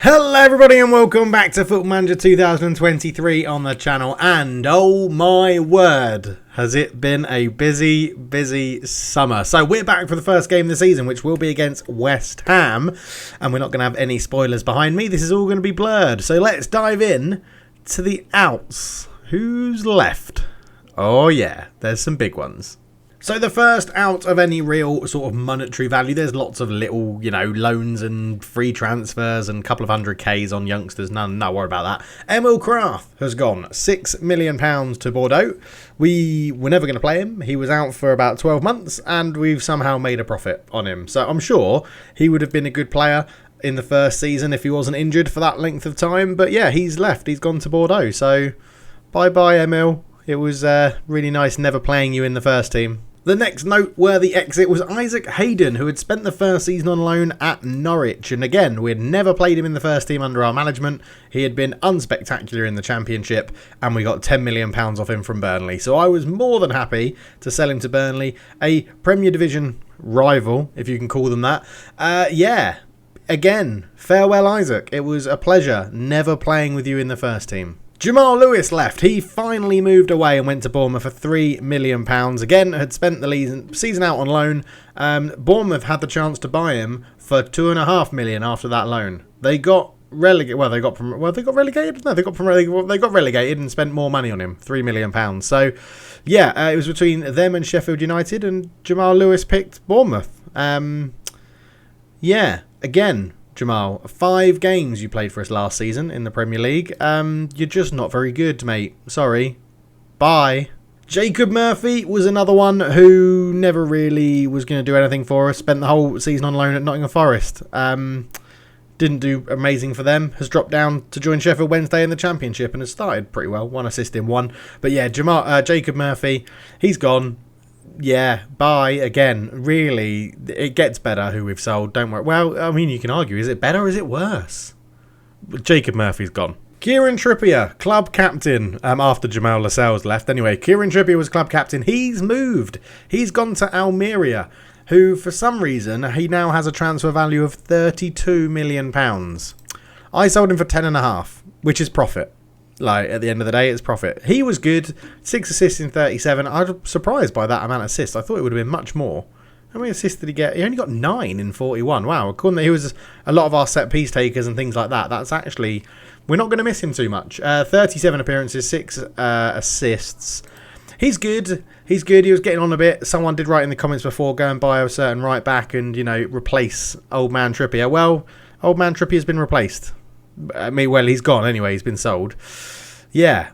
Hello everybody and welcome back to Football Manager 2023 on the channel, and oh my word, has it been a busy summer. So we're back for the first game of the season, which will be against West Ham, and we're not going to have any spoilers behind me. This is all going to be blurred, so let's dive in to the outs. Who's left? Oh yeah, there's some big ones. So the first out of any real sort of monetary value, there's lots of little, loans and free transfers and a couple of £100Ks on youngsters. No worry about that. Emil Kraft has gone £6 million to Bordeaux. We were never going to play him. He was out for about 12 months and we've somehow made a profit on him. So I'm sure he would have been a good player in the first season if he wasn't injured for that length of time. But yeah, he's left. He's gone to Bordeaux. So bye-bye, Emil. It was really nice never playing you in the first team. The next noteworthy exit was Isaac Hayden, who had spent the first season on loan at Norwich. And again, we had never played him in the first team under our management. He had been unspectacular in the Championship, and we got £10 million off him from Burnley. So I was more than happy to sell him to Burnley, a Premier Division rival, if you can call them that. Again, farewell Isaac. It was a pleasure never playing with you in the first team. Jamal Lewis left. He finally moved away and went to Bournemouth for £3 million. Again, had spent the season out on loan. Bournemouth had the chance to buy him for £2.5 million after that loan. They got relegated. They got relegated. No, they got relegated and spent more money on him, £3 million. So, yeah, it was between them and Sheffield United, and Jamal Lewis picked Bournemouth. Again. Jamal, 5 games you played for us last season in the Premier League. You're just not very good, mate. Sorry. Bye. Jacob Murphy was another one who never really was going to do anything for us. Spent the whole season on loan at Nottingham Forest. Didn't do amazing for them. Has dropped down to join Sheffield Wednesday in the Championship and has started pretty well. 1 assist in 1. But yeah, Jacob Murphy, he's gone. Yeah, bye again. Really, it gets better who we've sold. Don't worry. Well, I mean, you can argue, is it better or is it worse? Jacob Murphy's gone. Kieran Trippier, club captain, after Jamal Lascelles left. Anyway, Kieran Trippier was club captain. He's moved. He's gone to Almeria, who, for some reason, he now has a transfer value of £32 million. I sold him for 10.5, which is profit. At the end of the day, it's profit. He was good. 6 assists in 37. I was surprised by that amount of assists. I thought it would have been much more. How many assists did he get? He only got 9 in 41. Wow. According to he was a lot of our set piece takers and things like that. That's actually... We're not going to miss him too much. 37 appearances, 6 assists. He's good. He was getting on a bit. Someone did write in the comments before, go and buy a certain right back and, replace old man Trippier. Well, old man Trippier's been replaced. He's gone anyway. He's been sold. Yeah.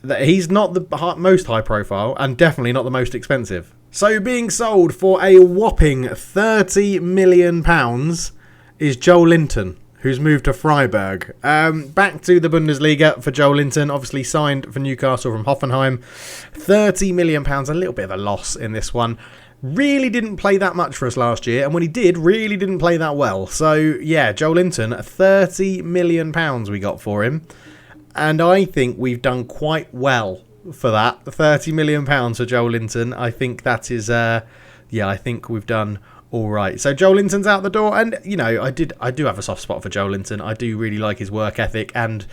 He's not the most high profile and definitely not the most expensive. So being sold for a whopping £30 million is Joel Linton, who's moved to Freiburg. Back to the Bundesliga for Joel Linton. Obviously signed for Newcastle from Hoffenheim. £30 million. A little bit of a loss in this one. Really didn't play that much for us last year, and when he did, really didn't play that well. So, yeah, Joel Linton, £30 million we got for him, and I think we've done quite well for that. £30 million for Joel Linton, I think that is, I think we've done all right. So Joel Linton's out the door, and, I do have a soft spot for Joel Linton. I do really like his work ethic, and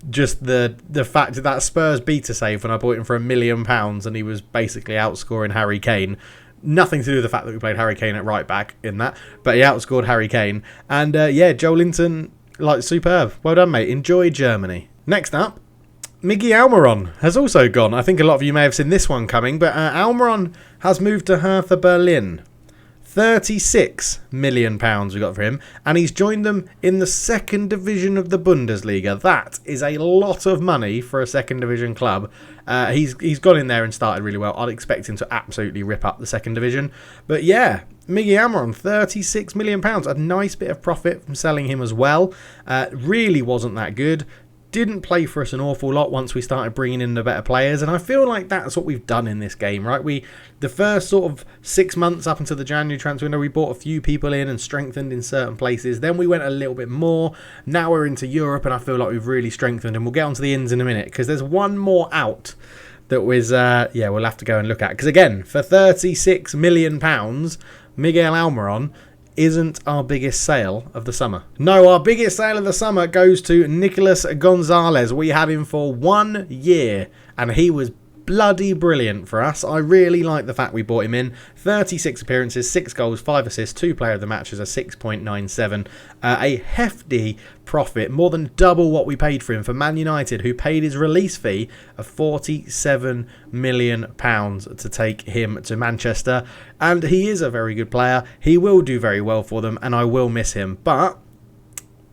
just the fact that Spurs beta save when I bought him for £1 million, and he was basically outscoring Harry Kane. Nothing to do with the fact that we played Harry Kane at right back in that, but he outscored Harry Kane. And Joel Linton, superb. Well done, mate. Enjoy Germany. Next up, Miggy Almiron has also gone. I think a lot of you may have seen this one coming, but Almiron has moved to Hertha Berlin. £36 million we got for him, and he's joined them in the 2nd division of the Bundesliga. That is a lot of money for a 2nd division club. He's gone in there and started really well. I'd expect him to absolutely rip up the 2nd division. But yeah, Miggy Almiron, £36 million. A nice bit of profit from selling him as well. Really wasn't that good. Didn't play for us an awful lot once we started bringing in the better players, and I feel like that's what we've done in this game, right? The first sort of 6 months up until the January transfer window, we brought a few people in and strengthened in certain places. Then we went a little bit more. Now we're into Europe, and I feel like we've really strengthened, and we'll get onto the ins in a minute, because there's one more out that was, we'll have to go and look at. Because again, for £36 million, Miguel Almiron isn't our biggest sale of the summer. No, our biggest sale of the summer goes to Nicolas Gonzalez. We had him for 1 year, and he was bloody brilliant for us. I really like the fact we bought him in. 36 appearances, 6 goals, 5 assists, 2 player of the matches, a 6.97. A hefty profit, more than double what we paid for him for Man United, who paid his release fee of £47 million to take him to Manchester. And he is a very good player. He will do very well for them, and I will miss him. But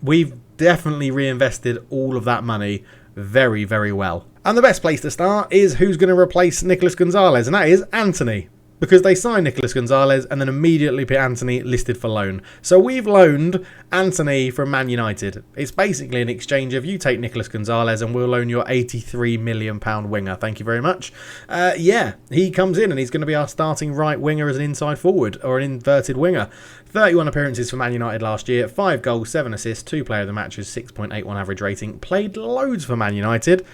we've definitely reinvested all of that money very, very well. And the best place to start is who's going to replace Nicolas Gonzalez, and that is Anthony. Because they signed Nicolas Gonzalez and then immediately put Anthony listed for loan. So we've loaned Anthony from Man United. It's basically an exchange of you take Nicolas Gonzalez and we'll loan your £83 million winger. Thank you very much. Yeah, he comes in and he's going to be our starting right winger as an inside forward or an inverted winger. 31 appearances for Man United last year, 5 goals, 7 assists, 2 player of the matches, 6.81 average rating. Played loads for Man United.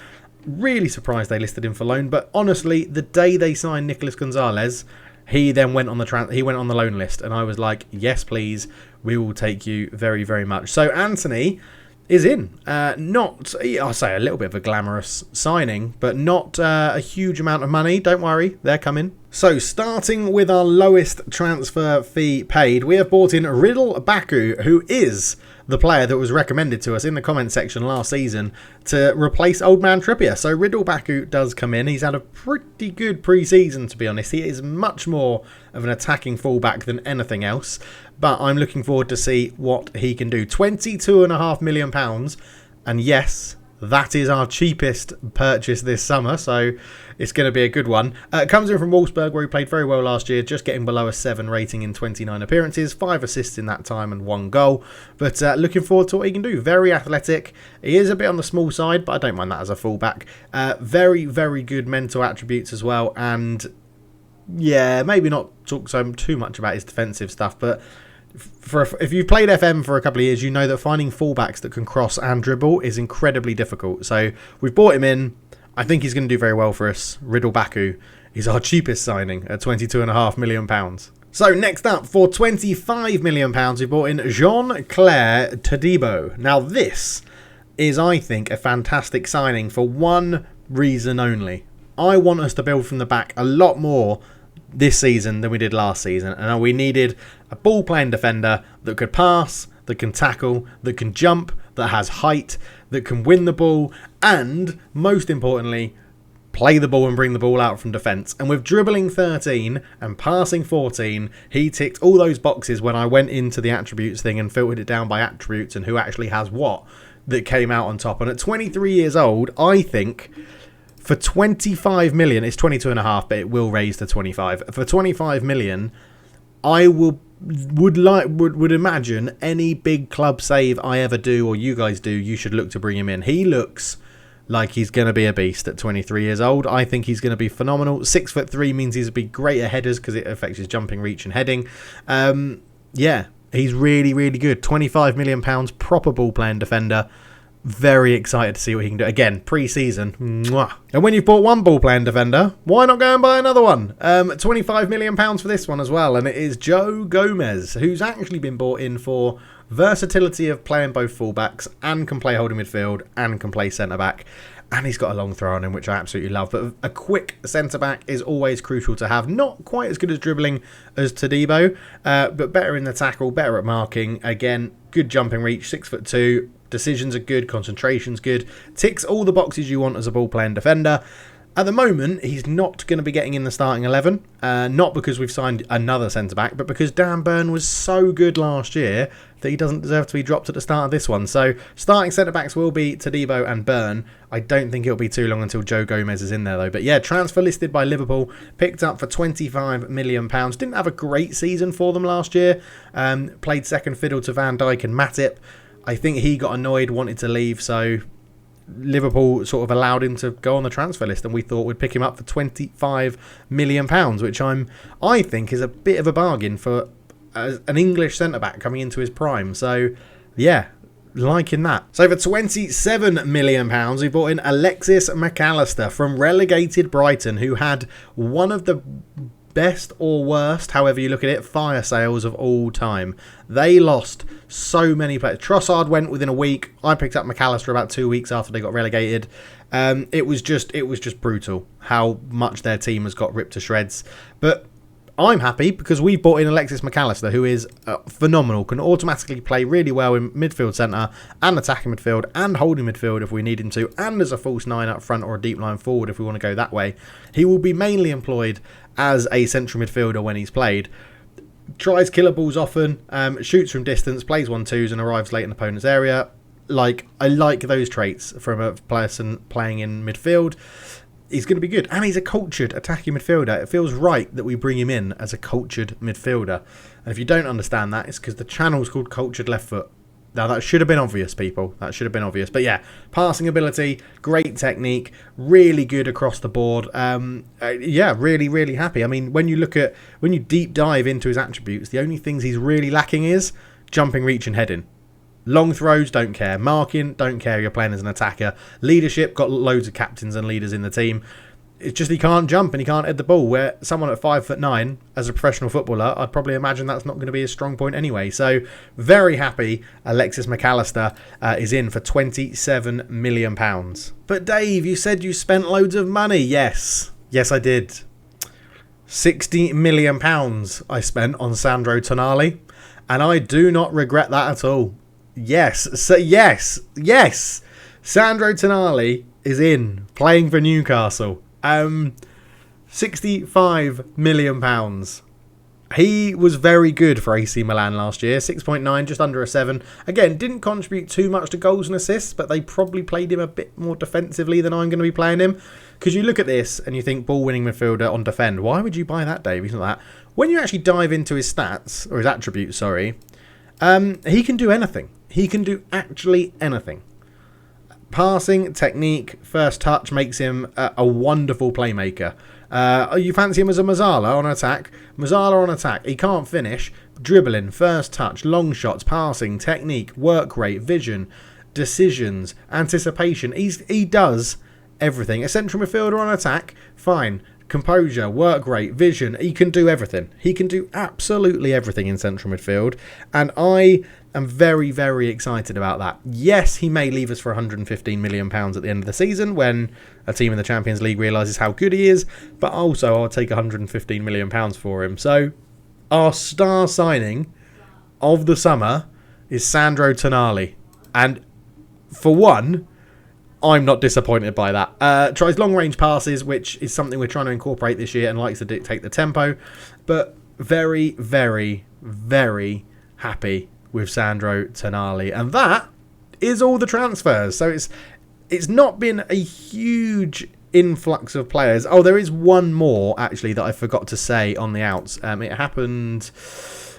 Really surprised they listed him for loan, but honestly, the day they signed Nicolas Gonzalez, he then went on the loan list, and I was like, yes, please, we will take you very, very much. So Anthony is in. Not, I'll say, a little bit of a glamorous signing, but not a huge amount of money. Don't worry, they're coming. So starting with our lowest transfer fee paid, we have bought in Riddle Baku, who is the player that was recommended to us in the comment section last season to replace Old Man Trippier. So Riddle Baku does come in. He's had a pretty good pre-season, to be honest. He is much more of an attacking fullback than anything else. But I'm looking forward to see what he can do. £22.5 million. And yes, that is our cheapest purchase this summer, so it's going to be a good one. Comes in from Wolfsburg, where he played very well last year, just getting below a 7 rating in 29 appearances, 5 assists in that time and 1 goal. But looking forward to what he can do. Very athletic. He is a bit on the small side, but I don't mind that as a fullback. Very, very good mental attributes as well. And yeah, maybe not talk too much about his defensive stuff, but if you've played FM for a couple of years, you know that finding fullbacks that can cross and dribble is incredibly difficult. So we've bought him in. I think he's going to do very well for us. Riddle Baku is our cheapest signing at £22.5 million. So next up, for £25 million, we bought in Jean-Claire Todibo. Now this is, I think, a fantastic signing for one reason only. I want us to build from the back a lot more this season than we did last season, and we needed a ball-playing defender that could pass, that can tackle, that can jump, that has height, that can win the ball, and most importantly, play the ball and bring the ball out from defence. And with dribbling 13 and passing 14, he ticked all those boxes when I went into the attributes thing and filtered it down by attributes and who actually has what that came out on top. And at 23 years old, I think for 25 million, it's 22.5, but it will raise to 25. For 25 million, I would imagine any big club save I ever do or you guys do, you should look to bring him in. He looks like he's going to be a beast at 23 years old. I think he's going to be phenomenal. 6'3" means he's a big great at headers because it affects his jumping, reach and heading. Yeah, he's really, really good. £25 million, proper ball playing defender. Very excited to see what he can do. Again, pre-season. Mwah. And when you've bought one ball-playing defender, why not go and buy another one? £25 million for this one as well. And it is Joe Gomez, who's actually been bought in for versatility of playing both fullbacks and can play holding midfield and can play centre-back. And he's got a long throw on him, which I absolutely love. But a quick centre-back is always crucial to have. Not quite as good as dribbling as Todibo, but better in the tackle, better at marking. Again, good jumping reach, 6'2". Decisions are good, concentration's good, ticks all the boxes you want as a ball-playing defender. At the moment, he's not going to be getting in the starting 11, not because we've signed another centre-back, but because Dan Burn was so good last year that he doesn't deserve to be dropped at the start of this one. So starting centre-backs will be Todibo and Burn. I don't think it'll be too long until Joe Gomez is in there, though. But yeah, transfer listed by Liverpool, picked up for £25 million. Didn't have a great season for them last year. Played second fiddle to Van Dijk and Matip. I think he got annoyed, wanted to leave, so Liverpool sort of allowed him to go on the transfer list, and we thought we'd pick him up for £25 million, which I think is a bit of a bargain for an English centre-back coming into his prime. So, yeah, liking that. So for £27 million, we bought in Alexis McAllister from relegated Brighton, who had one of the best or worst, however you look at it, fire sales of all time. They lost so many players. Trossard went within a week. I picked up McAllister about 2 weeks after they got relegated. It was just brutal how much their team has got ripped to shreds. But I'm happy because we bought in Alexis McAllister, who is phenomenal, can automatically play really well in midfield centre and attacking midfield and holding midfield if we need him to, and as a false nine up front or a deep line forward if we want to go that way. He will be mainly employed as a central midfielder when he's played. Tries killer balls often, shoots from distance, plays 1-2s and arrives late in the opponent's area. I like those traits from a person playing in midfield. He's going to be good. And he's a cultured attacking midfielder. It feels right that we bring him in as a cultured midfielder. And if you don't understand that, it's because the channel's called Cultured Left Foot. Now, that should have been obvious, people. That should have been obvious. But yeah, passing ability, great technique, really good across the board. Yeah, really, really happy. I mean, when you deep dive into his attributes, the only things he's really lacking is jumping, reach and heading. Long throws, don't care. Marking, don't care. You're playing as an attacker. Leadership, got loads of captains and leaders in the team. It's just he can't jump and he can't head the ball. Where someone at 5'9", as a professional footballer, I'd probably imagine that's not going to be a strong point anyway. So very happy Alexis McAllister is in for £27 million. But Dave, you said you spent loads of money. Yes, I did. £60 million I spent on Sandro Tonali, and I do not regret that at all. Yes. Sandro Tonali is in, playing for Newcastle. £65 million. He was very good for AC Milan last year. 6.9, just under a 7. Again, didn't contribute too much to goals and assists, but they probably played him a bit more defensively than I'm going to be playing him. Because you look at this and you think ball-winning midfielder on defend. Why would you buy that, Dave? He's not that. When you actually dive into his stats, or his attributes, sorry, he can do anything. He can do actually anything. Passing, technique, first touch makes him a wonderful playmaker. You fancy him as a Mazzala on attack? Mazzala on attack. He can't finish. Dribbling, first touch, long shots, passing, technique, work rate, vision, decisions, anticipation. He does everything. A central midfielder on attack, fine. Composure, work rate, vision. He can do everything. He can do absolutely everything in central midfield. And I am very, very excited about that. Yes, he may leave us for £115 million at the end of the season when a team in the Champions League realises how good he is. But also, I'll take £115 million for him. So, our star signing of the summer is Sandro Tonali. And for one, I'm not disappointed by that. Tries long-range passes, which is something we're trying to incorporate this year and likes to dictate the tempo. But very, very, very happy with Sandro Tonali. And that is all the transfers. So it's not been a huge influx of players. Oh, there is one more, actually, that I forgot to say on the outs. It happened...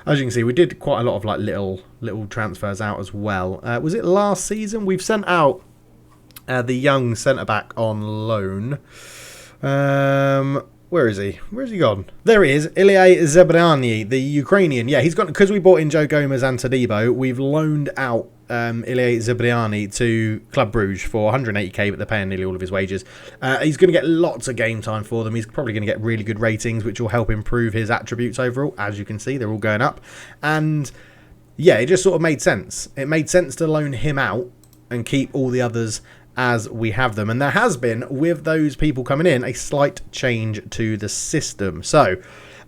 As you can see, we did quite a lot of little transfers out as well. Was it last season? We've sent out the young centre-back on loan. Where is he? Where's he gone? There he is. Ilya Zebrani, the Ukrainian. Yeah, he's gone because we bought in Joe Gomez and Todibo. We've loaned out Ilya Zebrani to Club Brugge for 180k, but they're paying nearly all of his wages. He's going to get lots of game time for them. He's probably going to get really good ratings, which will help improve his attributes overall. As you can see, they're all going up. And yeah, it just sort of made sense. It made sense to loan him out and keep all the others as we have them. And there has been, with those people coming in, a slight change to the system. So,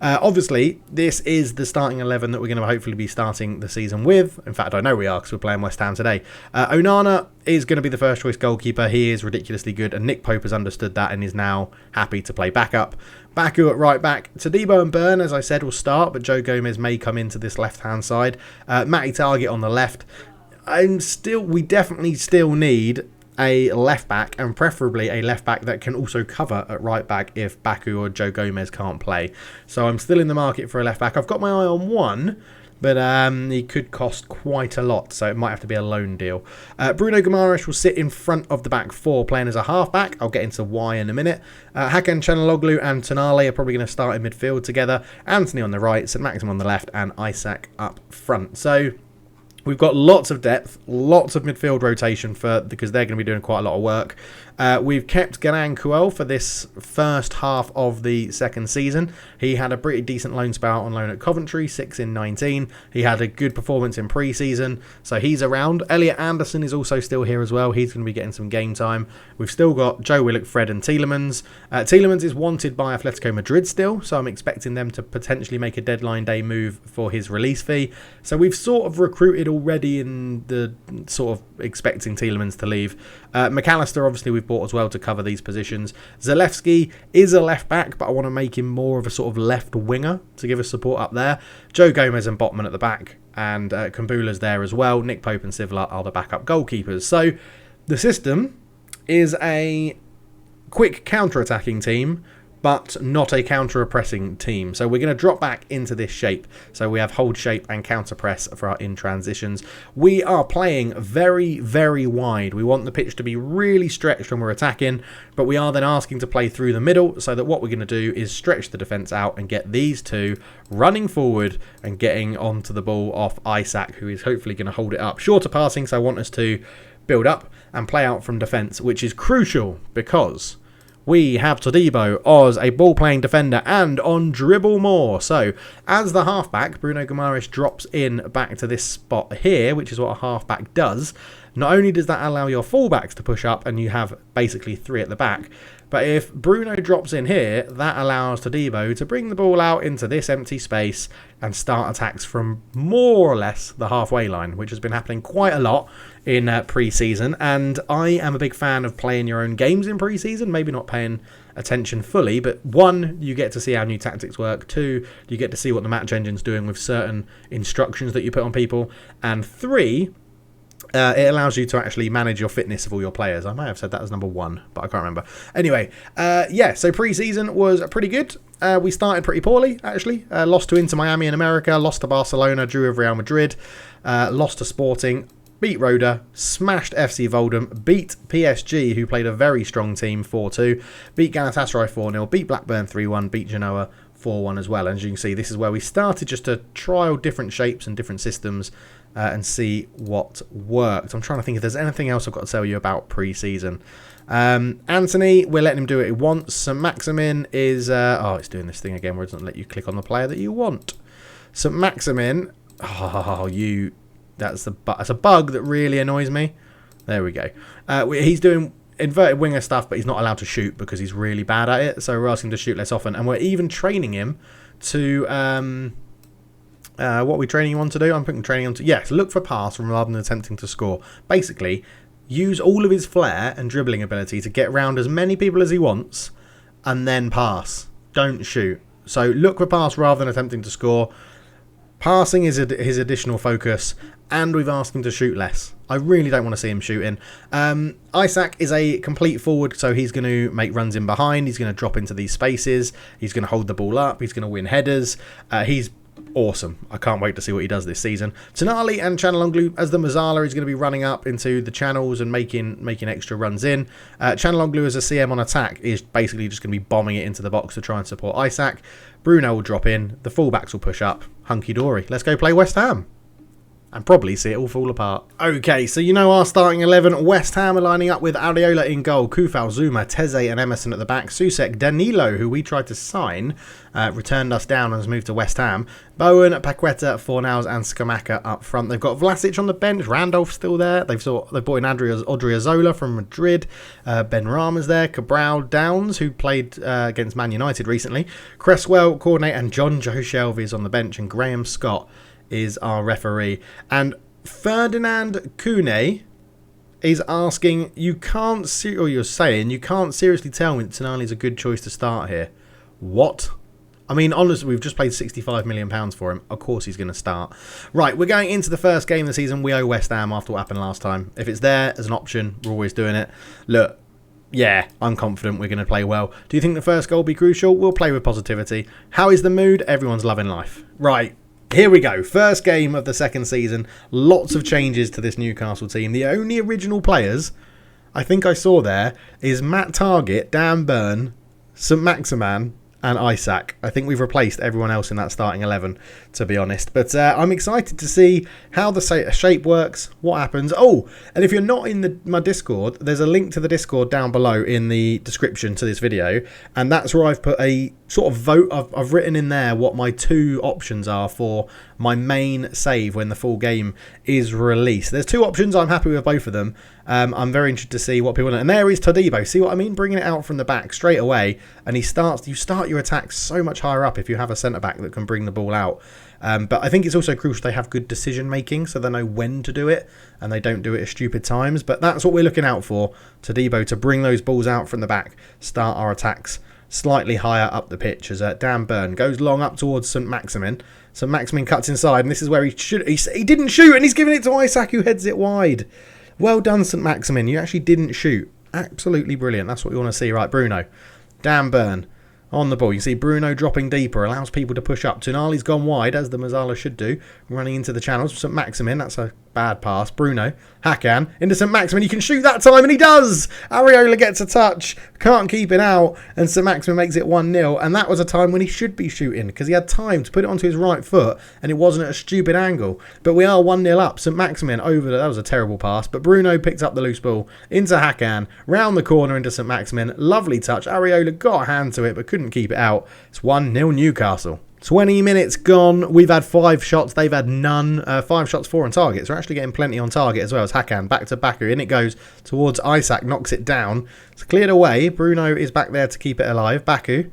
obviously, this is the starting 11 that we're going to hopefully be starting the season with. In fact, I know we are because we're playing West Ham today. Onana is going to be the first choice goalkeeper. He is ridiculously good, and Nick Pope has understood that and is now happy to play backup. Baku at right back. Todibo and Byrne, as I said, will start, but Joe Gomez may come into this left-hand side. Matty Target on the left. We definitely still need a left back, and preferably a left back that can also cover at right back if Baku or Joe Gomez can't play. So I'm still in the market for a left back. I've got my eye on one, but he could cost quite a lot, so it might have to be a loan deal. Bruno Guimaraes will sit in front of the back four, playing as a half back. I'll get into why in a minute. Hakan Çalhanoğlu and Tonali are probably going to start in midfield together. Anthony on the right, St Maxim on the left, and Isaac up front. So We've got lots of depth, lots of midfield rotation because they're going to be doing quite a lot of work. We've kept Ganan Kuel for this first half of the second season. He had a pretty decent loan spell on loan at Coventry, 6 in 19. He had a good performance in pre-season, so he's around. Elliot Anderson is also still here as well. He's going to be getting some game time. We've still got Joe Willock, Fred and Tielemans. Tielemans is wanted by Atletico Madrid still, so I'm expecting them to potentially make a deadline day move for his release fee. So we've sort of recruited already in the sort of expecting Tielemans to leave. McAllister, obviously, we've bought as well to cover these positions. Zalewski is a left back, but I want to make him more of a sort of left winger to give us support up there. Joe Gomez and Botman at the back, and Kumbula's there as well. Nick Pope and Sivler are the backup goalkeepers. So the system is a quick counter-attacking team, but not a counter-pressing team. So we're going to drop back into this shape. So we have hold shape and counter-press for our in-transitions. We are playing very, very wide. We want the pitch to be really stretched when we're attacking, but we are then asking to play through the middle, so that what we're going to do is stretch the defence out and get these two running forward and getting onto the ball off Isaac, who is hopefully going to hold it up. Shorter passing, so I want us to build up and play out from defence, which is crucial because we have Todibo as a ball-playing defender and on dribble more. So, as the halfback, Bruno Guimaraes drops in back to this spot here, which is what a halfback does. Not only does that allow your fullbacks to push up and you have basically 3 at the back, but if Bruno drops in here, that allows Todibo to bring the ball out into this empty space and start attacks from more or less the halfway line, which has been happening quite a lot in pre-season. And I am a big fan of playing your own games in pre-season, maybe not paying attention fully, but 1, you get to see how new tactics work. 2, you get to see what the match engine's doing with certain instructions that you put on people. And 3, it allows you to actually manage your fitness of all your players. I might have said that as number 1, but I can't remember. Anyway, yeah, so pre-season was pretty good. We started pretty poorly, actually. Lost to Inter Miami in America, lost to Barcelona, drew with Real Madrid, lost to Sporting, beat Roda, smashed FC Voldem, beat PSG, who played a very strong team, 4-2, beat Galatasaray 4-0, beat Blackburn 3-1, beat Genoa 4-1 as well. And as you can see, this is where we started just to trial different shapes and different systems and see what worked. I'm trying to think if there's anything else I've got to tell you about pre-season. Anthony, we're letting him do it once. St. Maximin is... it's doing this thing again where it doesn't let you click on the player that you want. St. Maximin... That's a bug that really annoys me. There we go. He's doing inverted winger stuff, but he's not allowed to shoot because he's really bad at it. So we're asking him to shoot less often. And we're even training him to... what are we training him on to do? I'm putting training on to... Yes, look for pass rather than attempting to score. Basically, use all of his flair and dribbling ability to get around as many people as he wants and then pass. Don't shoot. So look for pass rather than attempting to score. Passing is his additional focus, and we've asked him to shoot less. I really don't want to see him shooting. Isaac is a complete forward, so he's going to make runs in behind. He's going to drop into these spaces. He's going to hold the ball up. He's going to win headers. He's awesome. I can't wait to see what he does this season. Tonali and Chanalonglu as the Mazzala is going to be running up into the channels and making extra runs in. Chanalonglu as a CM on attack is basically just going to be bombing it into the box to try and support Isaac. Bruno will drop in. The fullbacks will push up. Hunky-dory. Let's go play West Ham. And probably see it all fall apart. Okay, so you know our starting 11. West Ham are lining up with Areola in goal, Kufal, Zuma, Teze and Emerson at the back. Susek, Danilo, who we tried to sign, returned us down and has moved to West Ham. Bowen, Paqueta, Fornals and Skamaka up front. They've got Vlasic on the bench. Randolph's still there. They've brought in Odriozola from Madrid. Ben Rama's there. Cabral, Downs, who played against Man United recently. Cresswell, Coordinate and John Joe Shelby is on the bench. And Graham Scott is our referee. And Ferdinand Kune is asking, you can't seriously tell me that Tonali's a good choice to start here. What? I mean, honestly, we've just paid £65 million for him. Of course he's going to start. Right, we're going into the first game of the season. We owe West Ham after what happened last time. If it's there as an option, we're always doing it. Look, yeah, I'm confident we're going to play well. Do you think the first goal will be crucial? We'll play with positivity. How is the mood? Everyone's loving life. Right. Here we go. First game of the second season. Lots of changes to this Newcastle team. The only original players I think I saw there is Matt Targett, Dan Burn, St. Maximan and Isaac. I think we've replaced everyone else in that starting 11, to be honest. But I'm excited to see how the shape works, what happens. Oh, and if you're not in my Discord, there's a link to the Discord down below in the description to this video. And that's where I've put a sort of vote. I've written in there what my 2 options are for my main save when the full game is released. There's 2 options. I'm happy with both of them. I'm very interested to see what people... And there is Todibo. See what I mean? Bringing it out from the back straight away. And you start your attack so much higher up if you have a centre-back that can bring the ball out. But I think it's also crucial they have good decision-making, so they know when to do it, and they don't do it at stupid times. But that's what we're looking out for. Todibo to bring those balls out from the back, start our attacks slightly higher up the pitch as Dan Burn goes long up towards St. Maximin. St. Maximin cuts inside, and this is where he didn't shoot, and he's giving it to Isaac, who heads it wide. Well done, St. Maximin. You actually didn't shoot. Absolutely brilliant. That's what we want to see. Right, Bruno. Dan Burn on the ball. You see Bruno dropping deeper, allows people to push up. Tonali's gone wide, as the Mazzala should do, running into the channels. St. Maximin, that's a bad pass. Bruno, Hakan, into St. Maximin. He can shoot that time, and he does! Areola gets a touch, can't keep it out, and St. Maximin makes it 1-0. And that was a time when he should be shooting, because he had time to put it onto his right foot, and it wasn't at a stupid angle. But we are 1-0 up. St. Maximin over that was a terrible pass, but Bruno picked up the loose ball into Hakan, round the corner into St. Maximin. Lovely touch. Areola got a hand to it, but couldn't keep it out. It's 1-0 Newcastle. 20 minutes gone. We've had 5 shots. They've had none. 5 shots, 4 on target. So we're actually getting plenty on target as well as Hakan. Back to Baku. In it goes towards Isaac. Knocks it down. It's cleared away. Bruno is back there to keep it alive. Baku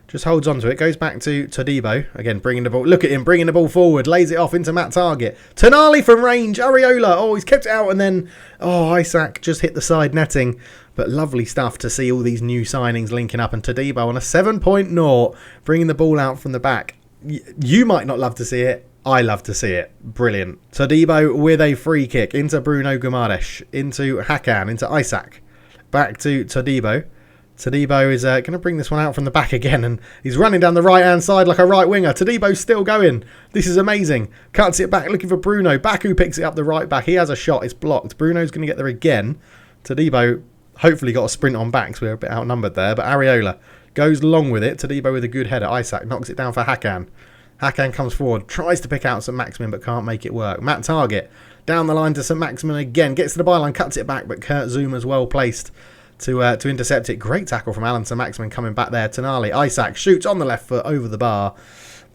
just holds on to it. Goes back to Todibo. Again, bringing the ball. Look at him bringing the ball forward. Lays it off into Matt Target. Tonali from range. Areola. Oh, he's kept it out. And then, Isaac just hit the side netting. But lovely stuff to see all these new signings linking up. And Todibo on a 7.0, bringing the ball out from the back. You might not love to see it. I love to see it. Brilliant. Todibo with a free kick into Bruno Guimaraes, into Hakan, into Isaac. Back to Todibo. Todibo is going to bring this one out from the back again. And he's running down the right-hand side like a right winger. Todibo's still going. This is amazing. Cuts it back looking for Bruno. Baku picks it up the right back. He has a shot. It's blocked. Bruno's going to get there again. Todibo hopefully got a sprint on back, so we're a bit outnumbered there. But Areola goes long with it. Todibo with a good header. Isaac knocks it down for Hakan. Hakan comes forward, tries to pick out St. Maximin, but can't make it work. Matt Target down the line to St. Maximin again. Gets to the byline, cuts it back, but Kurt Zuma's well placed to intercept it. Great tackle from Alan St. Maximin coming back there. Tonali. Isaac shoots on the left foot over the bar.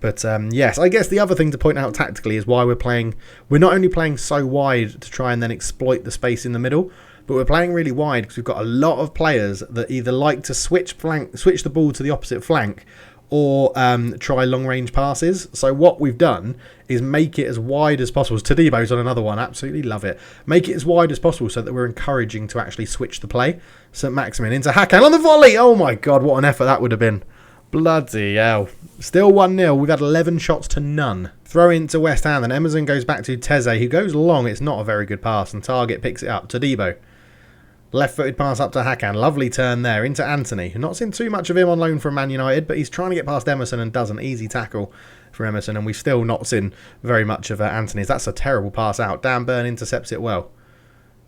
But yes, I guess the other thing to point out tactically is why we're not only playing so wide to try and then exploit the space in the middle, but we're playing really wide because we've got a lot of players that either like to switch the ball to the opposite flank or try long-range passes. So what we've done is make it as wide as possible. Todibo's on another one. Absolutely love it. Make it as wide as possible so that we're encouraging to actually switch the play. St. Maximin into Hakan on the volley. Oh my God, what an effort that would have been. Bloody hell. Still 1-0. We've had 11 shots to none. Throw into West Ham. And Emerson goes back to Teze, who goes long. It's not a very good pass. And Target picks it up. Todibo. Left-footed pass up to Hakan. Lovely turn there into Anthony. Not seen too much of him on loan from Man United, but he's trying to get past Emerson and does an easy tackle for Emerson. And we've still not seen very much of Anthony's. That's a terrible pass out. Dan Burn intercepts it well.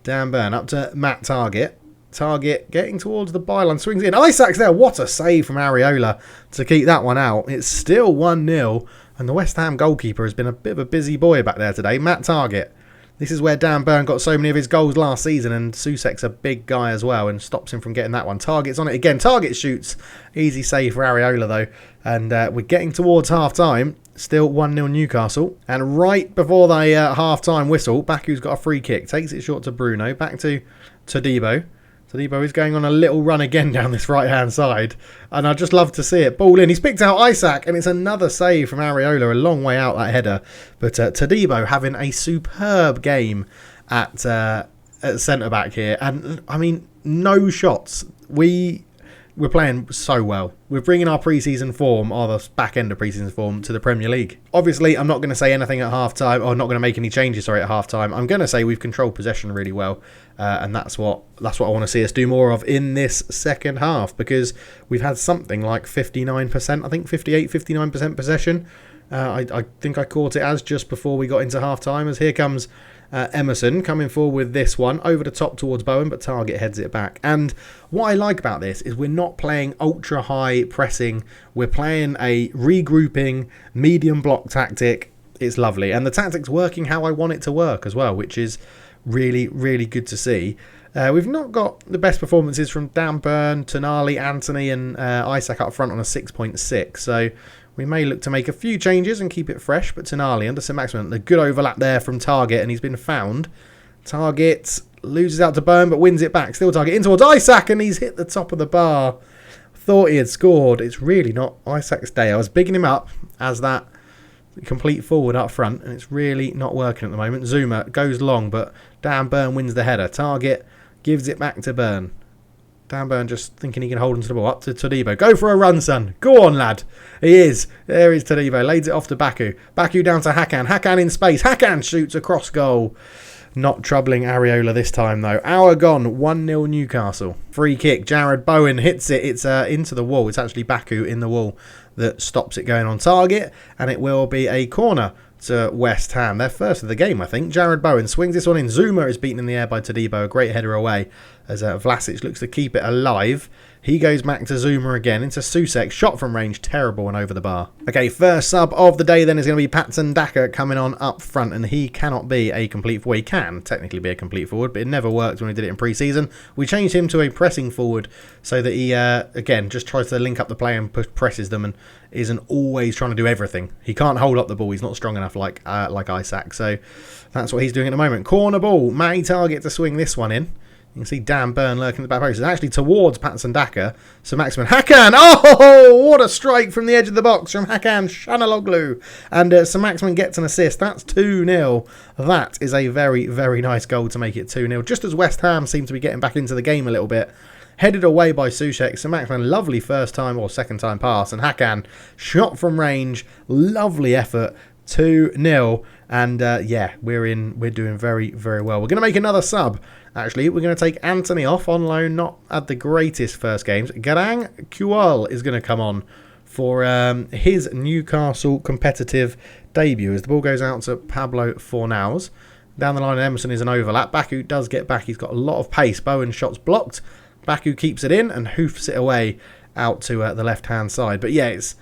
Dan Burn up to Matt Target. Target getting towards the byline. Swings in. Isaac's there. What a save from Areola to keep that one out. It's still 1-0. And the West Ham goalkeeper has been a bit of a busy boy back there today. Matt Target. This is where Dan Burn got so many of his goals last season, and Susek's a big guy as well and stops him from getting that one. Target's on it again. Target shoots. Easy save for Areola though. And we're getting towards half-time. Still 1-0 Newcastle. And right before the half-time whistle, Baku's got a free kick. Takes it short to Bruno. Back to Todibo. Todibo is going on a little run again down this right-hand side. And I'd just love to see it. Ball in. He's picked out Isaac. And it's another save from Areola. A long way out, that header. But Todibo having a superb game at centre-back here. And, I mean, no shots. We're playing so well. We're bringing our pre-season form, or the back end of pre-season form, to the Premier League. Obviously, I'm not going to say anything at half-time, or not going to make any changes, at half-time. I'm going to say we've controlled possession really well, and that's what I want to see us do more of in this second half, because we've had something like 59%, I think 58-59% possession. I think I caught it as just before we got into half-time, as here comes Emerson coming forward with this one over the top towards Bowen, but Target heads it back. And what I like about this is we're not playing ultra high pressing. We're playing a regrouping medium block tactic. It's lovely. And the tactic's working how I want it to work as well, which is really, really good to see. We've not got the best performances from Dan Burn, Tonali, Anthony and Isaac up front on a 6.6. So we may look to make a few changes and keep it fresh, but Tonali under St Maximin, the good overlap there from Target, and he's been found. Target loses out to Burn, but wins it back. Still Target in towards Isaac, and he's hit the top of the bar. Thought he had scored. It's really not Isaac's day. I was bigging him up as that complete forward up front, and it's really not working at the moment. Zuma goes long, but Dan Burn wins the header. Target gives it back to Burn. Dan Burn just thinking he can hold onto the ball. Up to Todibo. Go for a run, son. Go on, lad. He is. There is Todibo. Lays it off to Baku. Baku down to Hakan. Hakan in space. Hakan shoots across goal. Not troubling Areola this time, though. Hour gone. 1-0 Newcastle. Free kick. Jared Bowen hits it. It's into the wall. It's actually Baku in the wall that stops it going on target. And it will be a corner to West Ham. Their first of the game, I think. Jared Bowen swings this one in. Zuma is beaten in the air by Todibo. A great header away as Vlasic looks to keep it alive. He goes back to Zuma again into Susek. Shot from range, terrible and over the bar. Okay, first sub of the day then is going to be Patson Daka coming on up front, and he cannot be a complete forward. He can technically be a complete forward, but it never worked when we did it in pre-season. We changed him to a pressing forward so that he, again, just tries to link up the play and presses them and isn't always trying to do everything. He can't hold up the ball. He's not strong enough like Isaac, so that's what he's doing at the moment. Corner ball. Matty Target to swing this one in. You can see Dan Burn lurking in the back post. It's actually towards Patson Daka. So Maximin Hakan. Oh, what a strike from the edge of the box from Hakan Shanaloglu. And Sir Maximin gets an assist. That's 2-0. That is a very, very nice goal to make it 2-0. Just as West Ham seem to be getting back into the game a little bit. Headed away by Susek. Sir Maximin, lovely first time or second time pass. And Hakan, shot from range. Lovely effort. 2-0. And yeah, we're doing very, very well. We're going to make another sub. Actually, we're going to take Anthony off on loan, not at the greatest first games. Garang Kual is going to come on for his Newcastle competitive debut as the ball goes out to Pablo Fornals. Down the line, Emerson is an overlap. Baku does get back. He's got a lot of pace. Bowen's shot's blocked. Baku keeps it in and hoofs it away out to the left-hand side. But yeah, it's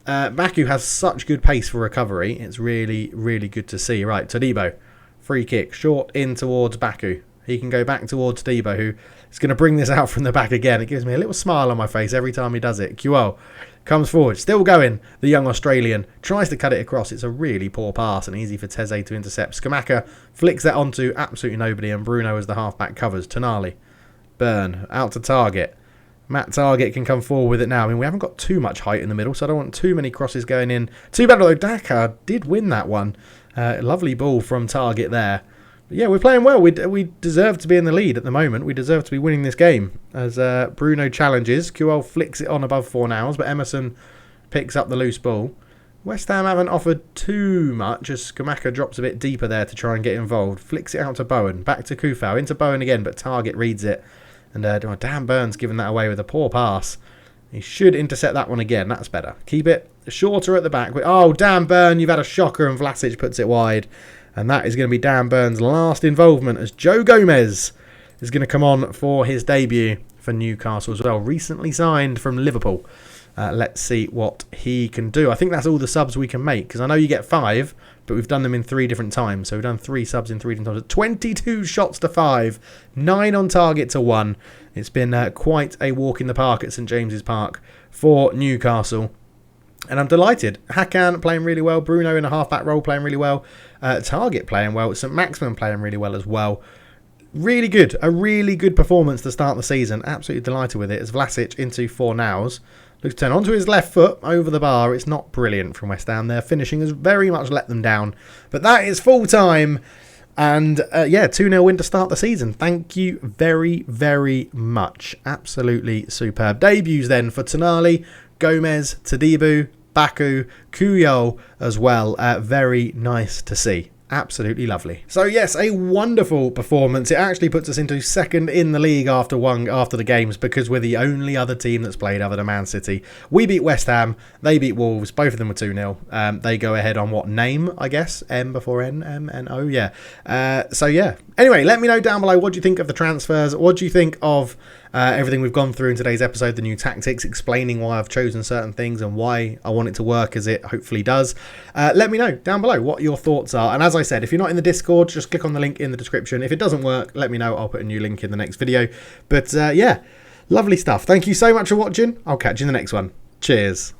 Baku has such good pace for recovery. It's really, really good to see. Right, Todibo, free kick, short in towards Baku. He can go back towards Todibo, who is going to bring this out from the back again. It gives me a little smile on my face every time he does it. QL comes forward, still going. The young Australian tries to cut it across. It's a really poor pass and easy for Teze to intercept. Skamaka flicks that onto absolutely nobody, and Bruno as the halfback covers. Tonali, Burn, out to Target. Matt Target can come forward with it now. I mean, we haven't got too much height in the middle, so I don't want too many crosses going in. Too bad, although Dakar did win that one. Lovely ball from Target there. But yeah, we're playing well. We deserve to be in the lead at the moment. We deserve to be winning this game. As Bruno challenges, QL flicks it on above Fornals, but Emerson picks up the loose ball. West Ham haven't offered too much as Skamaka drops a bit deeper there to try and get involved. Flicks it out to Bowen. Back to Kufau. Into Bowen again, but Target reads it. And Dan Burns giving that away with a poor pass. He should intercept that one again. That's better. Keep it shorter at the back. Oh, Dan Burn, you've had a shocker, and Vlasic puts it wide. And that is going to be Dan Burns' last involvement as Joe Gomez is going to come on for his debut for Newcastle as well. Recently signed from Liverpool. Let's see what he can do. I think that's all the subs we can make, because I know you get 5, but we've done them in 3 different times. So we've done 3 subs in 3 different times. 22 shots to 5, 9 on target to 1. It's been quite a walk in the park at St James's Park for Newcastle. And I'm delighted. Hakan playing really well. Bruno in a half-back role playing really well. Target playing well. St Maximin playing really well as well. Really good. A really good performance to start the season. Absolutely delighted with it. As Vlasic into Fornals. Looks to turn onto his left foot over the bar. It's not brilliant from West Ham. Their finishing has very much let them down. But that is full time. And yeah, 2-0 win to start the season. Thank you very, very much. Absolutely superb. Debuts then for Tonali, Gomez, Todibo, Baku, Kuyol as well. Very nice to see. Absolutely lovely. So yes, a wonderful performance. It actually puts us into second in the league after the games, because we're the only other team that's played other than Man City. We beat West Ham, they beat Wolves, both of them were 2-0. They go ahead on what name, I guess? M before N, M, N, O, yeah. So yeah. Anyway, let me know down below, what do you think of the transfers? What do you think of everything we've gone through in today's episode, the new tactics, explaining why I've chosen certain things and why I want it to work as it hopefully does. Let me know down below what your thoughts are. And as I said, if you're not in the Discord, just click on the link in the description. If it doesn't work, let me know. I'll put a new link in the next video. But yeah, lovely stuff. Thank you so much for watching. I'll catch you in the next one. Cheers.